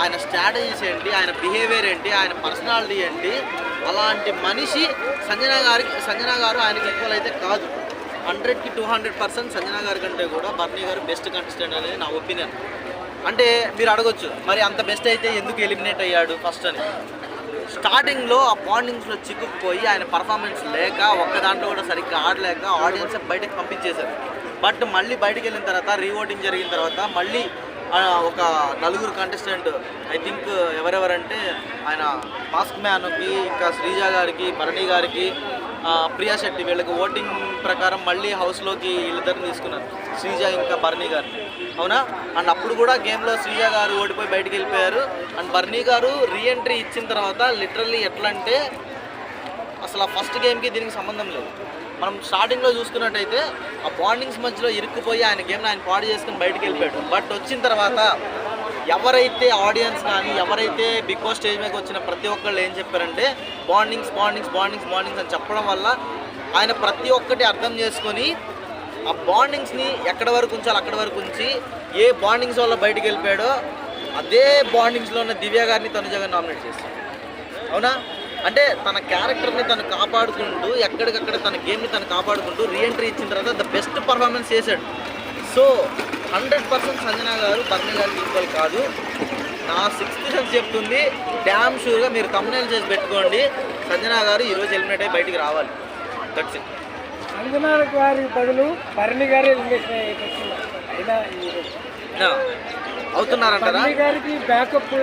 ఆయన స్ట్రాటజీస్ ఏంటి, ఆయన బిహేవియర్ ఏంటి, ఆయన పర్సనాలిటీ ఏంటి, అలాంటి మనిషి సంజన గారు ఆయనకి ఈక్వల్ అయితే కాదు. 100కి 200% సంజన గారి కంటే కూడా బర్నీ గారు బెస్ట్ కంటెస్టెంట్ అనేది నా ఒపీనియన్. అంటే మీరు అడగొచ్చు, మరి అంత బెస్ట్ అయితే ఎందుకు ఎలిమినేట్ అయ్యాడు ఫస్ట్ అని. స్టార్టింగ్లో ఆ బాండింగ్స్లో చిక్కుకుపోయి ఆయన పర్ఫార్మెన్స్ లేక ఒక్క దాంట్లో కూడా సరిగ్గా ఆడలేక ఆడియన్స్ బయటకు పంపించేశారు. బట్ మళ్ళీ బయటకు వెళ్ళిన తర్వాత రీఓటింగ్ జరిగిన తర్వాత మళ్ళీ ఒక నలుగురు కంటెస్టెంట్, ఐ థింక్ ఎవరెవరంటే ఆయన మాస్క్ మ్యాన్కి, ఇంకా శ్రీజ గారికి, భరణి గారికి, ప్రియా శెట్టి, వీళ్ళకి ఓటింగ్ ప్రకారం మళ్ళీ హౌస్లోకి వీళ్ళిద్దరిని తీసుకున్నారు, శ్రీజ ఇంకా భరణి గారు. అవునా? అండ్ అప్పుడు కూడా గేమ్లో శ్రీజ గారు ఓడిపోయి బయటికి వెళ్ళిపోయారు. అండ్ భరణి గారు రీఎంట్రీ ఇచ్చిన తర్వాత లిటరల్లీ ఎట్లా అంటే అసలు ఆ ఫస్ట్ గేమ్కి దీనికి సంబంధం లేదు. మనం స్టార్టింగ్లో చూసుకున్నట్టయితే ఆ బాండింగ్స్ మధ్యలో ఇరుక్కుపోయి ఆయన గేమ్ని ఆయన పాడు చేసుకుని బయటికి వెళ్ళిపోయాడు. బట్ వచ్చిన తర్వాత ఎవరైతే ఆడియన్స్ కానీ ఎవరైతే బిగ్ బాస్ స్టేజ్ మీదకి వచ్చిన ప్రతి ఒక్కళ్ళు ఏం చెప్పారంటే బాండింగ్స్ బాండింగ్స్ బాండింగ్స్ బాండింగ్స్ అని చెప్పడం వల్ల ఆయన ప్రతి ఒక్కటి అర్థం చేసుకొని ఆ బాండింగ్స్ని ఎక్కడి వరకు ఉంచాలి అక్కడి వరకు ఉంచి ఏ బాండింగ్స్ వల్ల బయటికి వెళ్ళిపోయాడో అదే బాండింగ్స్లో ఉన్న దివ్య గారిని తనుజ గారిని నామినేట్ చేస్తాడు. అవునా? అంటే తన క్యారెక్టర్ని తను కాపాడుకుంటూ ఎక్కడికక్కడ తన గేమ్ని తను కాపాడుకుంటూ రీఎంట్రీ ఇచ్చిన తర్వాత ద బెస్ట్ పర్ఫార్మెన్స్ చేశాడు. సో 100% సంజన గారు బర్నీ గారికి ఈక్వల్ కాదు. నా 6th సెన్స్ చెప్తుంది, డ్యామ్ షూర్గా మీరు thumbnail చేసి పెట్టుకోండి, సంజన గారు ఈరోజు ఎలిమినేట్ అయ్యి బయటికి రావాలి. That's it. సంజన గారి బదులు బర్నీ గారు ఎలిమినేషన్ అవుతున్నారంటారా? బర్నీ గారికి బ్యాకప్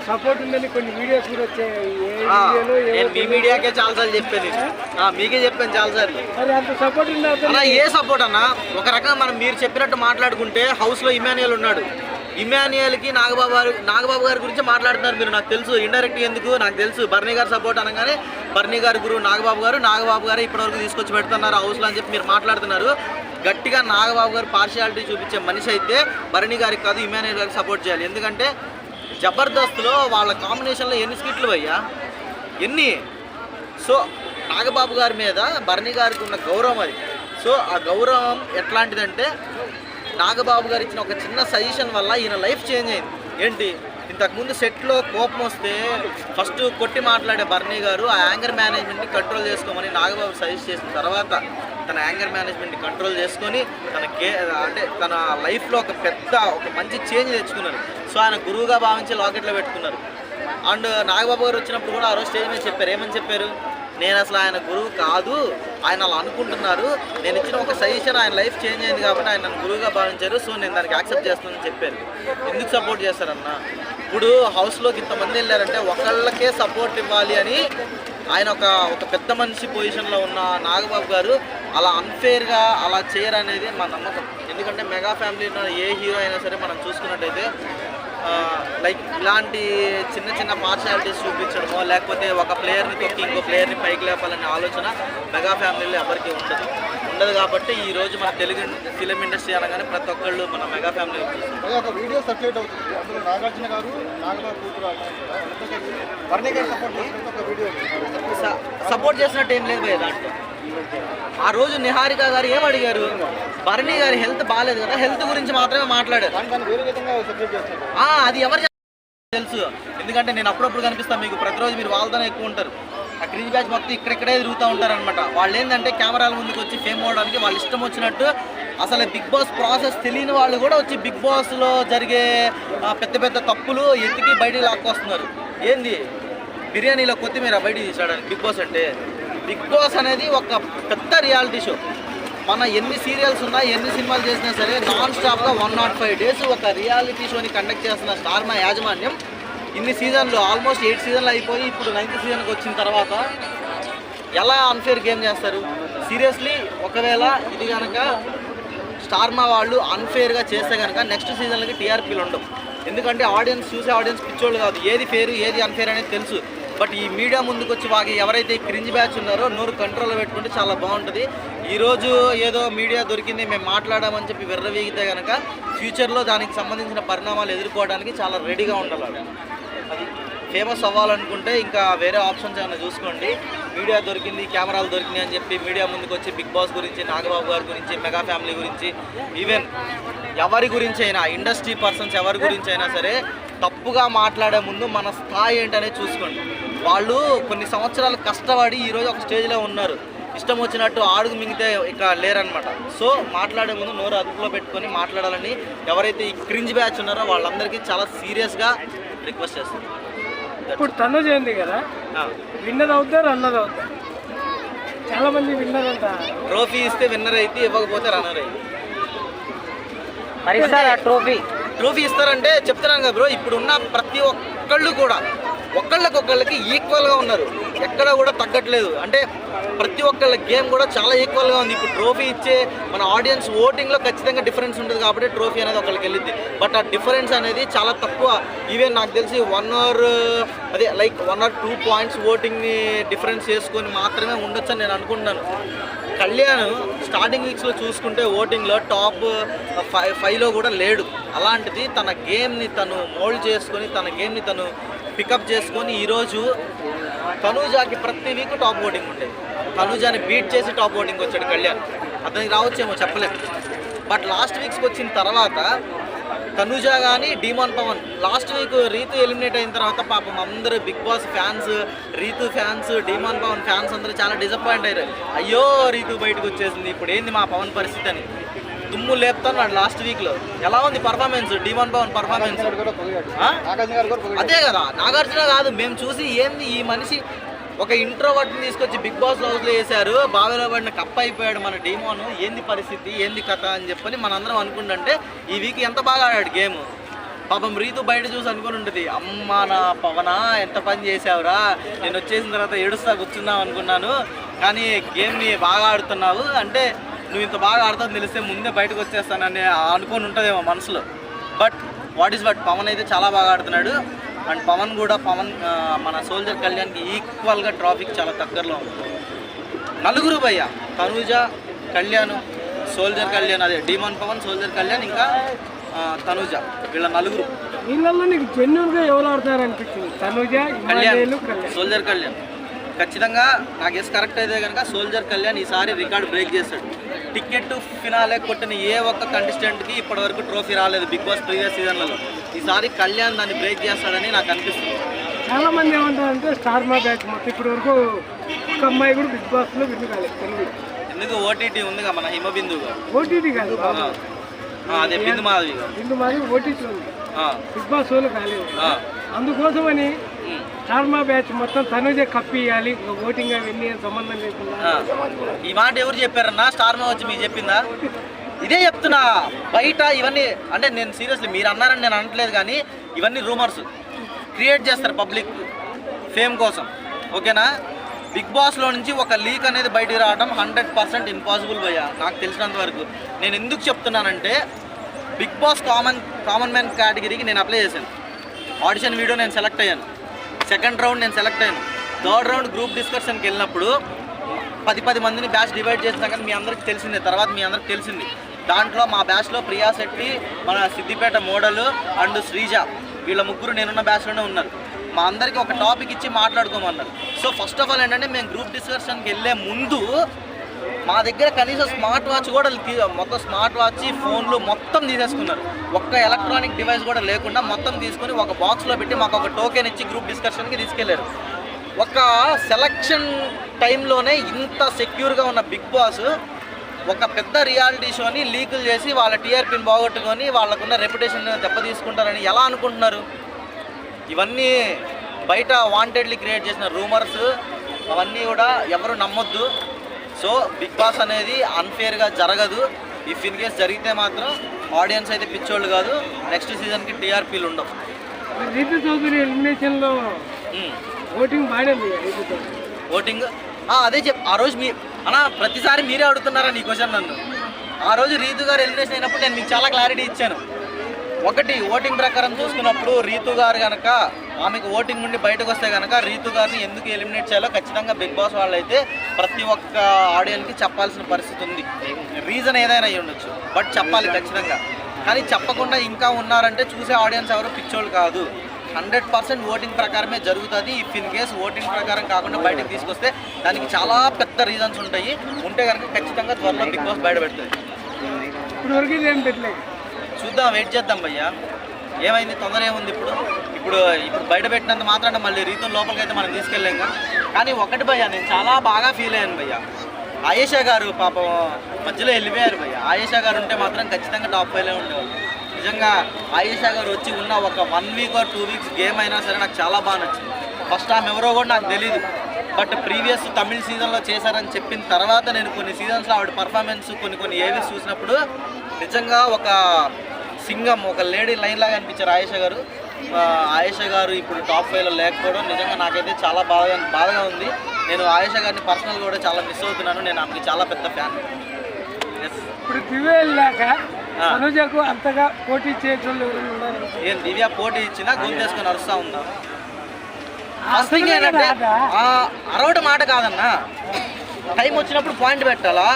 సపోర్ట్ ఉందని కొన్ని వీడియోస్ కూడా వచ్చాయి. మీ మీడియాకే చాలాసార్లు చెప్పాను, మీకే చెప్పాను చాలాసార్లు. మరి అంత సపోర్ట్ ఉందా? ఏ సపోర్ట్ అన్న? ఒక రకంగా మనం మీరు చెప్పినట్టు మాట్లాడుకుంటే హౌస్లో ఇమాన్యుయల్ ఉన్నాడు. ఇమాన్యుయల్కి నాగబాబు గారి గురించి మాట్లాడుతున్నారు మీరు. నాకు తెలుసు ఇండైరెక్ట్గా ఎందుకు నాకు తెలుసు. బర్నీ గారు సపోర్ట్ అనగానే బర్నీ గారి గురువు నాగబాబు గారు ఇప్పటివరకు తీసుకొచ్చి పెడుతున్నారు హౌస్లో అని చెప్పి మీరు మాట్లాడుతున్నారు. గట్టిగా నాగబాబు గారు పార్షియాలిటీ చూపించే మనిషి అయితే బర్నీ గారికి కాదు ఇమాన్యుయల్ గారికి సపోర్ట్ చేయాలి. ఎందుకంటే జబర్దస్త్లో వాళ్ళ కాంబినేషన్లో ఎన్ని స్కిట్లు అయ్యా, ఎన్ని. సో నాగబాబు గారి మీద బర్నీ గారికి ఉన్న గౌరవం అది. సో ఆ గౌరవం ఎట్లాంటిదంటే నాగబాబు గారు ఇచ్చిన ఒక చిన్న సజెషన్ వల్ల ఈయన లైఫ్ చేంజ్ అయింది. ఏంటి, ఇంతకుముందు సెట్లో కోపం వస్తే ఫస్ట్ కొట్టి మాట్లాడే బర్నీ గారు ఆ యాంగర్ మేనేజ్మెంట్ని కంట్రోల్ చేసుకోమని నాగబాబు సజెస్ట్ చేసిన తర్వాత తన యాంగర్ మేనేజ్మెంట్ని కంట్రోల్ చేసుకొని తన లైఫ్లో ఒక మంచి చేంజ్ తెచ్చుకున్నారు. సో ఆయన గురువుగా భావించి లాకెట్లో పెట్టుకున్నారు. అండ్ నాగబాబు గారు వచ్చినప్పుడు కూడా ఆ రోజు స్టేజ్ మీద చెప్పారు. ఏమని చెప్పారు? నేను అసలు ఆయన గురువు కాదు, ఆయన అలా అనుకుంటున్నారు, నేను ఇచ్చిన ఒక సజెషన్ ఆయన లైఫ్ చేంజ్ అయింది కాబట్టి ఆయన నన్ను గురువుగా భావించారు, సో నేను దానికి యాక్సెప్ట్ చేస్తానని చెప్పారు. ఎందుకు సపోర్ట్ చేస్తారన్న? ఇప్పుడు హౌస్లోకి ఇంతమంది వెళ్ళారంటే ఒకళ్ళకే సపోర్ట్ ఇవ్వాలి అని ఆయన ఒక పెద్ద మనిషి పొజిషన్లో ఉన్న నాగబాబు గారు అలా అన్ఫేర్గా అలా చేయరనేది మా నమ్మకం. ఎందుకంటే మెగా ఫ్యామిలీలో ఏ హీరో అయినా సరే మనం చూసుకున్నట్టయితే లైక్ ఇలాంటి చిన్న చిన్న పార్షియాలిటీస్ చూపించడమో లేకపోతే ఒక ప్లేయర్ని తొక్కి ఇంకో ప్లేయర్ని పైకి లేపాలనే ఆలోచన మెగా ఫ్యామిలీలో ఎవరికి ఉండదు. కాబట్టి ఈరోజు మన తెలుగు ఫిలిం ఇండస్ట్రీ అనగానే ప్రతి ఒక్కళ్ళు మన మెగా ఫ్యామిలీ ఒక వీడియో సర్క్యులేట్ అవుతుంది. అందులో నాగార్జున గారు నాగబాబు కూతురు బర్నీ గారు సపోర్ట్ చేసినట్టు ఏం లేదు పోయే దాంట్లో. ఆ రోజు నిహారిక గారు ఏం అడిగారు? బర్నీ గారి హెల్త్ బాగాలేదు కదా, హెల్త్ గురించి మాత్రమే మాట్లాడారు. అది ఎవరు తెలుసు, ఎందుకంటే నేను అప్పుడప్పుడు కనిపిస్తాను మీకు, ప్రతిరోజు మీరు వాళ్ళతోనే ఎక్కువ ఉంటారు. ఆ క్రింజ్ బ్యాచ్ మొత్తం ఇక్కడే తిరుగుతూ ఉంటారనమాట. వాళ్ళు ఏంటంటే కెమెరాల ముందుకు వచ్చి ఫేమ్ అవ్వడానికి వాళ్ళు ఇష్టం వచ్చినట్టు అసలు బిగ్ బాస్ ప్రాసెస్ తెలియని వాళ్ళు కూడా వచ్చి బిగ్ బాస్లో జరిగే పెద్ద తప్పులు ఎత్తికి బయటికి లాక్కొస్తున్నారు. ఏంది బిర్యానీలో కొత్తిమీర బయటికి తీసాడని బిగ్ బాస్ అంటే? బిగ్ బాస్ అనేది ఒక పెద్ద రియాలిటీ షో. మన ఎన్ని సీరియల్స్ ఉన్నా ఎన్ని సినిమాలు చేసినా సరే నాన్ స్టాప్గా 105 days ఒక రియాలిటీ షోని కండక్ట్ చేస్తున్న స్టార్ మా యాజమాన్యం ఇన్ని సీజన్లు ఆల్మోస్ట్ 8 seasons అయిపోయి ఇప్పుడు 9th seasonకి వచ్చిన తర్వాత ఎలా అన్ఫేర్ గేమ్ చేస్తారు? సీరియస్లీ ఒకవేళ ఇది కనుక స్టార్మా వాళ్ళు అన్ఫేర్గా చేస్తే కనుక నెక్స్ట్ సీజన్లకి టీఆర్పీలు ఉండవు. ఎందుకంటే చూసే ఆడియన్స్ పిచ్చోళ్ళు కాదు, ఏది ఫేర్ ఏది అన్ఫేర్ అనేది తెలుసు. బట్ ఈ మీడియా ముందుకు వచ్చి వాకి ఎవరైతే క్రింజ్ బ్యాచ్ ఉన్నారో నోరు కంట్రోల్లో పెట్టుకుంటే చాలా బాగుంటుంది. ఈరోజు ఏదో మీడియా దొరికింది మేము మాట్లాడామని చెప్పి విర్రవీగితే కనుక ఫ్యూచర్లో దానికి సంబంధించిన పరిణామాలు ఎదుర్కోవడానికి చాలా రెడీగా ఉండాలి. అది ఫేమస్ అవ్వాలనుకుంటే ఇంకా వేరే ఆప్షన్స్ ఏమైనా చూసుకోండి. మీడియా దొరికింది, కెమెరాలు దొరికినాయి అని చెప్పి మీడియా ముందుకు వచ్చి బిగ్ బాస్ గురించి, నాగబాబు గారి గురించి, మెగా ఫ్యామిలీ గురించి, ఈవెన్ ఎవరి గురించి అయినా ఇండస్ట్రీ పర్సన్స్ ఎవరి గురించి అయినా సరే తప్పుగా మాట్లాడే ముందు మన స్థాయి ఏంటనేది చూసుకోండి. వాళ్ళు కొన్ని సంవత్సరాలు కష్టపడి ఈరోజు ఒక స్టేజ్లో ఉన్నారు. ఇష్టం వచ్చినట్టు ఆడుగు మింగితే ఇక లేరనమాట. సో మాట్లాడే ముందు నోరు అదుపులో పెట్టుకొని మాట్లాడాలని ఎవరైతే ఈ క్రింజ్ బ్యాచ్ ఉన్నారో వాళ్ళందరికీ చాలా సీరియస్గా రిక్వెస్ట్ చేస్తారు. ఇప్పుడు తనుజ ఉంది కదా, విన్నర్ అవుతారు రన్నర్ అవుతారు. చాలా మంది విన్నర్ అంట. ట్రోఫీ ఇస్తే విన్నర్ అయితే, ఇవ్వకపోతే రన్నర్ అయితే. మరి ఇస్తారా ట్రోఫీ ఇస్తారంటే చెప్తున్నాను కదా బ్రో, ఇప్పుడున్న ప్రతి ఒక్కళ్ళు కూడా ఒకళ్ళకి ఈక్వల్గా ఉన్నారు, ఎక్కడ కూడా తగ్గట్లేదు. అంటే ప్రతి ఒక్కళ్ళ గేమ్ కూడా చాలా ఈక్వల్గా ఉంది. ఇప్పుడు ట్రోఫీ ఇచ్చే మన ఆడియన్స్ ఓటింగ్లో ఖచ్చితంగా డిఫరెన్స్ ఉంటుంది కాబట్టి ట్రోఫీ అనేది ఒకళ్ళకి వెళ్ళింది. బట్ ఆ డిఫరెన్స్ అనేది చాలా తక్కువ. ఈవెన్ నాకు తెలిసి 1 or 2 పాయింట్స్ ఓటింగ్ని డిఫరెన్స్ చేసుకొని మాత్రమే ఉండొచ్చు అని నేను అనుకుంటున్నాను. కళ్యాణ్ స్టార్టింగ్ వీక్స్లో చూసుకుంటే ఓటింగ్లో టాప్ 5లో కూడా లేడు. అలాంటిది తన గేమ్ని తను మోల్డ్ చేసుకొని, తన గేమ్ని తను పికప్ చేసుకొని ఈరోజు తనూజాకి ప్రతి వీక్ టాప్ ఓటింగ్ ఉండేది. తనూజాని బీట్ చేసి టాప్ ఓటింగ్ వచ్చాడు కళ్యాణ్. అతనికి రావచ్చేమో చెప్పలేదు. బట్ లాస్ట్ వీక్స్కి వచ్చిన తర్వాత తనూజ కానీ demon Pavan, last week Rithu eliminate అయిన తర్వాత పాపం అందరూ Bigg Boss fans, Rithu fans, demon Pavan fans అందరూ చాలా డిసప్పాయింట్ అయ్యారు. అయ్యో రీతు బయటకు వచ్చేసింది, ఇప్పుడు ఏంది మా పవన్ పరిస్థితి అని దుమ్ము లేపుతున్నాడు లాస్ట్ వీక్లో. ఎలా ఉంది పర్ఫార్మెన్స్, డీమాన్ పవన్ పర్ఫార్మెన్స్? అదే కదా, నాగార్జున కాదు, మేము చూసి ఏంది ఈ మనిషి ఒక ఇంట్రోవర్ట్ని తీసుకొచ్చి బిగ్ బాస్ హౌస్లో వేశారు, బావిలో పడిన కప్ప అయిపోయాడు మన డీమోను, ఏంది పరిస్థితి, ఏంది కథ అని చెప్పని మనందరం అనుకుంటుంటే ఈ వీక్ ఎంత బాగా ఆడాడు గేమ్. పాపం రీతు బయట చూసి అనుకుని ఉంటుంది, అమ్మ నా పవనా ఎంత పని చేసావురా, నేను వచ్చేసిన తర్వాత ఏడుస్తా కూర్చున్నావు అనుకున్నాను, కానీ గేమ్ని బాగా ఆడుతున్నావు, అంటే నువ్వు ఇంత బాగా ఆడుతావు తెలిస్తే ముందే బయటకు వచ్చేస్తానని అనుకొని ఉంటుందేమో మనసులో. But what is but Pavan అయితే చాలా బాగా ఆడుతున్నాడు. అండ్ పవన్ కూడా మన సోల్జర్ కళ్యాణ్కి ఈక్వల్గా ట్రాఫిక్ చాలా దగ్గరలో ఉంది. నలుగురు భయ్య, తనూజ, కళ్యాణ్, సోల్జర్ కళ్యాణ్, అదే డీమాన్ పవన్, సోల్జర్ కళ్యాణ్, ఇంకా తనూజ, వీళ్ళ నలుగురు. వీళ్ళల్లో నీకు జెన్యున్గా ఎవరు ఆడతారు అనిపించింది? తనూజ, కళ్యాణ్, సోల్జర్ కళ్యాణ్. ఖచ్చితంగా నా గెస్ కరెక్ట్ అయితే కనుక సోల్జర్ కళ్యాణ్ ఈసారి రికార్డు బ్రేక్ చేస్తాడు. టికెట్ ఫినాలే కొట్టిన ఏ ఒక్క కంటెస్టెంట్కి ఇప్పటివరకు ట్రోఫీ రాలేదు బిగ్ బాస్ ప్రీవియస్ సీజన్లలో. ఈసారి కళ్యాణ్ దాన్ని బ్రేక్ చేస్తాడని నాకు అనిపిస్తుంది. చాలా మంది ఏమంటారంటే స్టార్ మా బ్యాచ్ మొత్తం ఇప్పటి వరకు ఒక అమ్మాయి కూడా బిగ్ బాస్లో విన్ కాలేదు తెలుగు. ఎందుకు ఓటీటీ ఉందిగా మన హిమబిందుగా. ఓటీటీ కాదు, అదే బిందు మాధవి ఓటీటీ ఉంది, బిగ్ బాస్ వాళ్ళు కాలేదు. అందుకోసమని స్టార్ మా బ్యాచ్ మొత్తం తనుజ కప్పియాలి, ఓటింగ్ అవన్నీ సంబంధం లేకుండా. ఈ మాట ఎవరు చెప్పారన్నా? స్టార్ మా వచ్చి మీకు చెప్పిందా? ఇదే చెప్తున్నా. బయట ఇవన్నీ అంటే నేను సీరియస్లీ మీరు అన్నారని నేను అనట్లేదు, కానీ ఇవన్నీ రూమర్స్ క్రియేట్ చేస్తారు పబ్లిక్ ఫేమ్ కోసం, ఓకేనా? బిగ్ బాస్లో నుంచి ఒక లీక్ అనేది బయటికి రావడం 100% ఇంపాసిబుల్ భయ్యా నాకు తెలిసినంత వరకు. నేను ఎందుకు చెప్తున్నానంటే బిగ్ బాస్ కామన్ మ్యాన్ కేటగిరీకి నేను అప్లై చేశాను. ఆడిషన్ వీడియో నేను సెలెక్ట్ అయ్యాను. సెకండ్ రౌండ్ నేను సెలెక్ట్ అయ్యాను. థర్డ్ రౌండ్ గ్రూప్ డిస్కషన్కి వెళ్ళినప్పుడు 10 మందిని బ్యాచ్ డివైడ్ చేసినా కానీ మీ అందరికి తెలిసిందే, తర్వాత మీ అందరికి తెలిసింది. దాంట్లో మా బ్యాచ్లో ప్రియా శెట్టి, మన సిద్దిపేట మోడల్ అండ్ శ్రీజ, వీళ్ళ ముగ్గురు నేనున్న బ్యాచ్లోనే ఉన్నారు. మా అందరికీ ఒక టాపిక్ ఇచ్చి మాట్లాడుకోమన్నారు. సో ఫస్ట్ ఆఫ్ ఆల్ ఏంటంటే మేము గ్రూప్ డిస్కషన్కి వెళ్ళే ముందు మా దగ్గర కనీసం స్మార్ట్ వాచ్ కూడా మొత్తం స్మార్ట్ వాచ్, ఫోన్లు మొత్తం తీసేసుకున్నారు. ఒక్క ఎలక్ట్రానిక్ డివైస్ కూడా లేకుండా మొత్తం తీసుకొని ఒక బాక్స్లో పెట్టి మాకు ఒక టోకెన్ ఇచ్చి గ్రూప్ డిస్కషన్కి తీసుకెళ్లారు. ఒక సెలక్షన్ టైంలోనే ఇంత సెక్యూర్గా ఉన్న బిగ్ బాస్ ఒక పెద్ద రియాలిటీ షోని లీకులు చేసి వాళ్ళ టీఆర్పీని బాగొట్టుకొని వాళ్ళకున్న రెప్యుటేషన్ దెబ్బతీసుకుంటారని ఎలా అనుకుంటున్నారు? ఇవన్నీ బయట వాంటెడ్లీ క్రియేట్ చేసిన రూమర్స్, అవన్నీ కూడా ఎవరు నమ్మొద్దు. సో బిగ్ బాస్ అనేది అన్ఫేర్గా జరగదు. ఇఫ్ ఇన్ కేస్ జరిగితే మాత్రం ఆడియన్స్ అయితే పిచ్చోళ్ళు కాదు, నెక్స్ట్ సీజన్కి టీఆర్పీలు ఉండవు. రీతు చౌదరి ఎలిమినేషన్లో ఓటింగ్ బాగానే ఓటింగ్ అదే ఆ రోజు ప్రతిసారి మీరే అడుగుతున్నారా నీ క్వశ్చన్ నన్ను. ఆ రోజు రీతు గారు ఎలిమినేషన్ అయినప్పుడు నేను మీకు చాలా క్లారిటీ ఇచ్చాను. ఒకటి, ఓటింగ్ ప్రకారం చూసుకున్నప్పుడు రీతు గారు కనుక ఆమెకు ఓటింగ్ నుండి బయటకు వస్తే కనుక రీతు గారిని ఎందుకు ఎలిమినేట్ చేయాలో ఖచ్చితంగా బిగ్ బాస్ వాళ్ళు అయితే ప్రతి ఒక్క ఆడియన్స్కి చెప్పాల్సిన పరిస్థితి ఉంది. రీజన్ ఏదైనా అయ్యి ఉండొచ్చు, బట్ చెప్పాలి ఖచ్చితంగా. కానీ చెప్పకుండా ఇంకా ఉన్నారంటే చూసే ఆడియన్స్ ఎవరు పిచ్చోళ్ళు కాదు. 100% ఓటింగ్ ప్రకారమే జరుగుతుంది. ఇఫ్ ఇన్ కేస్ ఓటింగ్ ప్రకారం కాకుండా బయటకు తీసుకొస్తే దానికి చాలా పెద్ద రీజన్స్ ఉంటాయి. ఉంటే కనుక ఖచ్చితంగా త్వరలో బిగ్ బాస్ బయట పెడుతుంది. ఇప్పుడు వరకు ఏం పెట్టలేదు, చూద్దాం, వెయిట్ చేద్దాం భయ్యా. ఏమైంది, తొందర ఏముంది? ఇప్పుడు బయట పెట్టినంత మాత్రాన మళ్ళీ రీతుల లోపలికి అయితే మనం తీసుకెళ్ళాం. కానీ ఒకటి భయ్యా, నేను చాలా బాగా ఫీల్ అయ్యాను భయ్యా. ఆయేషా గారు పాపం మధ్యలో వెళ్ళిపోయారు భయ్యా. ఆయేషా గారు ఉంటే మాత్రం ఖచ్చితంగా టాప్ 5లో ఉండేవాళ్ళు. నిజంగా ఆయేషా గారు వచ్చి ఉన్న ఒక 1 వీక్ ఆర్ 2 వీక్స్ గేమ్ అయినా సరే నాకు చాలా బాగా నచ్చింది. ఫస్ట్ ఆమె ఎవరో కూడా నాకు తెలీదు, బట్ ప్రీవియస్ తమిళ సీజన్లో చేశారని చెప్పిన తర్వాత నేను కొన్ని సీజన్స్లో ఆవిడ పర్ఫార్మెన్స్ కొన్ని ఏవీస్ చూసినప్పుడు నిజంగా ఒక సింగం, ఒక లేడీ లైన్ లాగా అనిపించారు ఆయేషా గారు. ఆయేషా గారు ఇప్పుడు టాప్ 5లో లేకపోవడం నిజంగా నాకైతే చాలా బాధగా ఉంది. నేను ఆయేషా గారిని పర్సనల్ కూడా చాలా మిస్ అవుతున్నాను. నేను ఆమెకి చాలా పెద్ద ఫ్యాన్. ఇప్పుడు దివ్య వెళ్ళాక తనుజకు అంతగా పోటీ చేయడం ఏం దివ్య పోటీ ఇచ్చినా గొంతేసుకొని అరుస్తూ ఉందా? ఫస్ట్ థింగ్ ఏంటంటే అరవట మాట కాదన్నా, టైం వచ్చినప్పుడు పాయింట్ పెట్టాలా.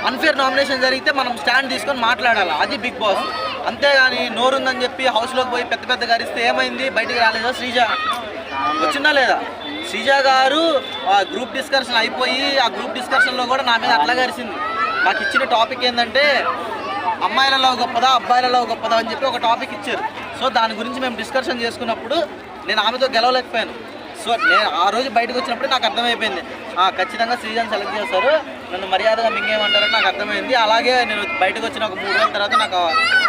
అన్ఫేర్ నామినేషన్ జరిగితే మనం స్టాండ్ తీసుకొని మాట్లాడాలా, అది బిగ్ బాస్. అంతేగాని నోరుందని చెప్పి హౌస్లోకి పోయి పెద్ద గరిస్తే ఏమైంది? బయటికి రాలేదా? శ్రీజ వచ్చిందా లేదా? శ్రీజ గారు గ్రూప్ డిస్కషన్ అయిపోయి ఆ గ్రూప్ డిస్కషన్లో కూడా నా మీద అట్లా గరిసింది. నాకు ఇచ్చిన టాపిక్ ఏంటంటే అమ్మాయిలలో గొప్పదా అబ్బాయిలలో గొప్పదా అని చెప్పి ఒక టాపిక్ ఇచ్చారు. సో దాని గురించి మేము డిస్కషన్ చేసుకున్నప్పుడు నేను ఆమెతో గెలవలేకపోయాను. సో నేను ఆ రోజు బయటకు వచ్చినప్పుడు నాకు అర్థమైపోయింది, ఖచ్చితంగా శ్రీజాన్ సెలెక్ట్ చేస్తారు, నన్ను మర్యాదగా మింగేయమంటారని నాకు అర్థమైంది. అలాగే నేను బయటకు వచ్చిన ఒక 3 రోజుల తర్వాత నాకు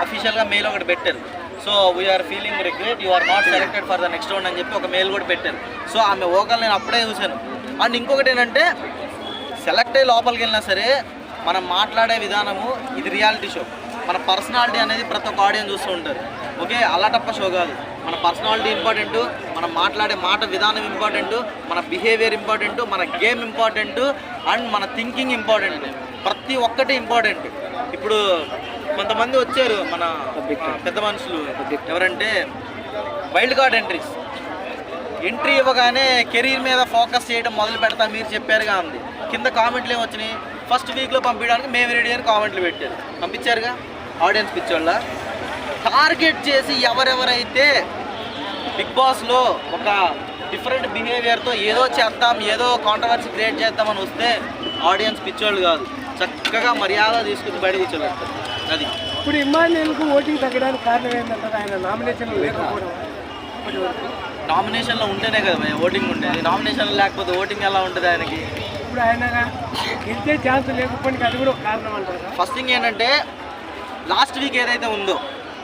అఫీషియల్గా మెయిల్ ఒకటి పెట్టారు. So we are feeling regret, you are not selected for the next round అని చెప్పి ఒక మెయిల్ కూడా పెట్టారు. సో ఆమె ఓకల్ నేను అప్పుడే చూశాను. అండ్ ఇంకొకటి ఏంటంటే సెలెక్ట్ అయ్యి లోపలికి వెళ్ళినా సరే మనం మాట్లాడే విధానము ఇది రియాలిటీ షో. మన పర్సనాలిటీ అనేది ప్రతి ఒక్క ఆడియన్స్ చూస్తూ ఉంటారు. ఓకే, అల్లాటప్ప షో కాదు. మన పర్సనాలిటీ ఇంపార్టెంటు, మనం మాట్లాడే మాట విధానం ఇంపార్టెంటు, మన బిహేవియర్ ఇంపార్టెంటు, మన గేమ్ ఇంపార్టెంటు, అండ్ మన థింకింగ్ ఇంపార్టెంట్. ప్రతి ఒక్కటి ఇంపార్టెంట్. ఇప్పుడు కొంతమంది వచ్చారు మన పెద్ద మనుషులు, ఎవరంటే వైల్డ్ కార్డ్ ఎంట్రీ ఇవ్వగానే కెరీర్ మీద ఫోకస్ చేయడం మొదలు పెడతా మీరు చెప్పారుగా ఉంది. కింద కామెంట్లు ఏమొచ్చినాయి? ఫస్ట్ వీక్లో పంపించడానికి మేము రెడీ అని కామెంట్లు పెట్టారు. పంపించారుగా ఆడియన్స్ పిచ్చోళ్ళ. టార్గెట్ చేసి ఎవరెవరైతే బిగ్ బాస్లో ఒక డిఫరెంట్ బిహేవియర్తో ఏదో చేద్దాం, ఏదో కాంట్రవర్సీ క్రియేట్ చేద్దామని వస్తే ఆడియన్స్ పిచ్చోళ్ళు కాదు, చక్కగా మర్యాద తీసుకుని బయట కూర్చోబెడతారు. అది ఇప్పుడు ఇమ్మాన్యుయల్కు ఓటింగ్ తగ్గడానికి కారణం ఏంటంటారు? ఆయన నామినేషన్లు లేకపోవడం. నామినేషన్లో ఉంటేనే కదా ఓటింగ్ ఉండేది, నామినేషన్లో లేకపోతే ఓటింగ్ ఎలా ఉంటుంది ఆయనకి? ఇప్పుడు ఆయన గెలిచే ఛాన్స్ లేకపోవడానికి అది కూడా ఒక కారణం అంటారు. ఫస్ట్ థింగ్ ఏంటంటే లాస్ట్ వీక్ ఏదైతే ఉందో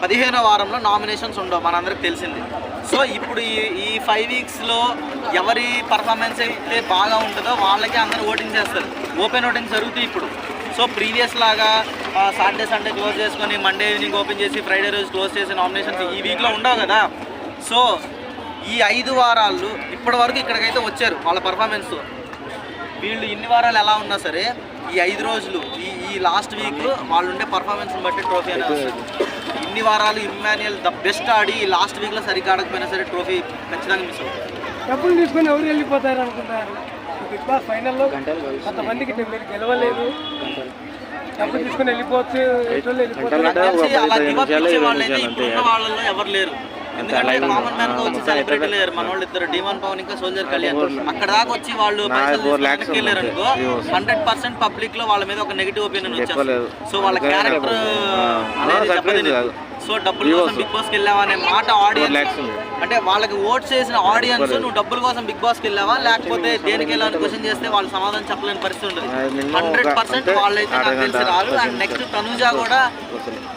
15వ వారంలో నామినేషన్స్ ఉండవు, మనందరికి తెలిసింది. సో ఇప్పుడు ఈ 5 వీక్స్లో ఎవరి పర్ఫార్మెన్స్ అయితే బాగా ఉంటుందో వాళ్ళకి అందరూ ఓటింగ్ చేస్తారు. ఓపెన్ ఓటింగ్ జరుగుతాయి ఇప్పుడు. సో ప్రీవియస్ లాగా సాటర్డే సండే క్లోజ్ చేసుకొని మండే ఈవినింగ్ ఓపెన్ చేసి ఫ్రైడే రోజు క్లోజ్ చేసే నామినేషన్స్ ఈ వీక్లో ఉండవు కదా. సో ఈ 5 వారాలు ఇప్పటి వరకు ఇక్కడికైతే వచ్చారు వాళ్ళ పర్ఫార్మెన్స్తో. వీళ్ళు ఇన్ని వారాలు ఎలా ఉన్నా సరే ఈ 5 రోజులు ఈ లాస్ట్ వీక్ వాళ్ళు ఉండే పర్ఫార్మెన్స్ని బట్టి ట్రోఫీ అనేది వస్తుంది. ఇన్ని వారాలు ఇమ్మాన్యుయల్ ద బెస్ట్ ఆడి ఈ లాస్ట్ వీక్లో సరిగ్గా ఆడకపోయినా సరే ట్రోఫీ ఖచ్చితంగా మిస్ అవుతుంది. డబ్బులు తీసుకొని ఎవరు వెళ్ళిపోతారు అనుకుంటారు? బిగ్ బాస్ ఫైనల్లో కొంతమందికి మీరు గెలవలేదు, డబ్బులు తీసుకొని వెళ్ళిపోవచ్చు, అలా గివప్ ఇచ్చే వాళ్ళైతే ఇప్పుడున్న వాళ్ళలో ఎవరు లేరు. ఎందుకంటే కామన్ మ్యాన్ గా వచ్చి సెలబ్రిటీ లేరు. మన వాళ్ళు ఇద్దరు డీమన్ పవన్ ఇంకా సోల్జర్ కళ్యాణ్ అక్కడ దాకా వచ్చి వాళ్ళు పైసలు వెళ్ళారు అనుకో 100% పబ్లిక్ లో వాళ్ళ మీద ఒక నెగిటివ్ ఒపీనియన్ వచ్చేస్తుంది. సో వాళ్ళ క్యారెక్టర్ అనేది చెప్పలేదు. సో డబ్బుల కోసం బిగ్ బాస్కి వెళ్ళావా అనే మాట ఆడియన్స్, అంటే వాళ్ళకి ఓట్ చేసిన ఆడియన్స్ నువ్వు డబ్బుల కోసం బిగ్ బాస్కి వెళ్ళావా లేకపోతే దేనికి వెళ్ళాలని క్వశ్చన్ చేస్తే వాళ్ళు సమాధానం చెప్పలేని పరిస్థితి ఉంటుంది. 100% వాళ్ళైతే నాకు తెలిసి రాదు. అండ్ నెక్స్ట్ తనుజా కూడా,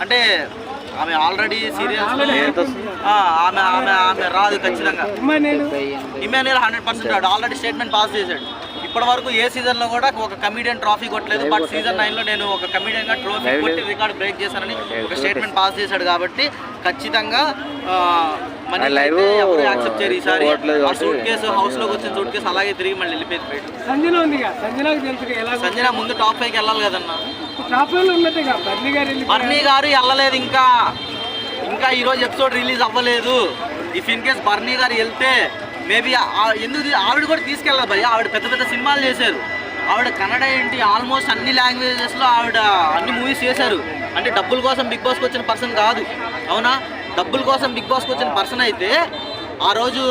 అంటే ఆమె ఆల్రెడీ సీరియల్స్ ఆమె రాదు ఖచ్చితంగా. ఇమ్మాన్యుయల్ 100% రాడు. ఆల్రెడీ స్టేట్మెంట్ పాస్ చేశాడు. ఇప్పటి వరకు ఏ సీజన్లో కూడా ఒక కమిడియన్ ట్రోఫీ కొట్టలేదు. బట్ సీజన్ 9లో నేను ఒక కమిడియన్గా ట్రోఫీ కొట్టి రికార్డ్ బ్రేక్ చేశానని ఒక స్టేట్మెంట్ పాస్ చేశాడు. కాబట్టి ఖచ్చితంగా మనీ ఎవరు యాక్సెప్ట్ చేయరు. ఈసారి ఆ సూట్ కేసు హౌస్లోకి వచ్చిన సూట్ కేసు అలాగే తిరిగి మళ్ళీ వెళ్ళిపోయింది బయట. సంజన ముందు టాప్ 5కి వెళ్ళాలి కదన్నా. బర్నీ గారు వెళ్ళలేదు ఇంకా ఈరోజు ఎపిసోడ్ రిలీజ్ అవ్వలేదు. ఇఫ్ ఇన్ కేస్ బర్నీ గారు వెళ్తే మేబీ ఎందుకు ఆవిడ కూడా తీసుకెళ్ళాలి భయ్య. ఆవిడ పెద్ద సినిమాలు చేశారు. ఆవిడ కన్నడ ఏంటి ఆల్మోస్ట్ అన్ని లాంగ్వేజెస్లో ఆవిడ అన్ని మూవీస్ చేశారు. అంటే డబ్బుల కోసం బిగ్ బాస్కి వచ్చిన పర్సన్ కాదు, అవునా? డబ్బుల కోసం బిగ్ బాస్కి వచ్చిన పర్సన్ అయితే ఆ రోజు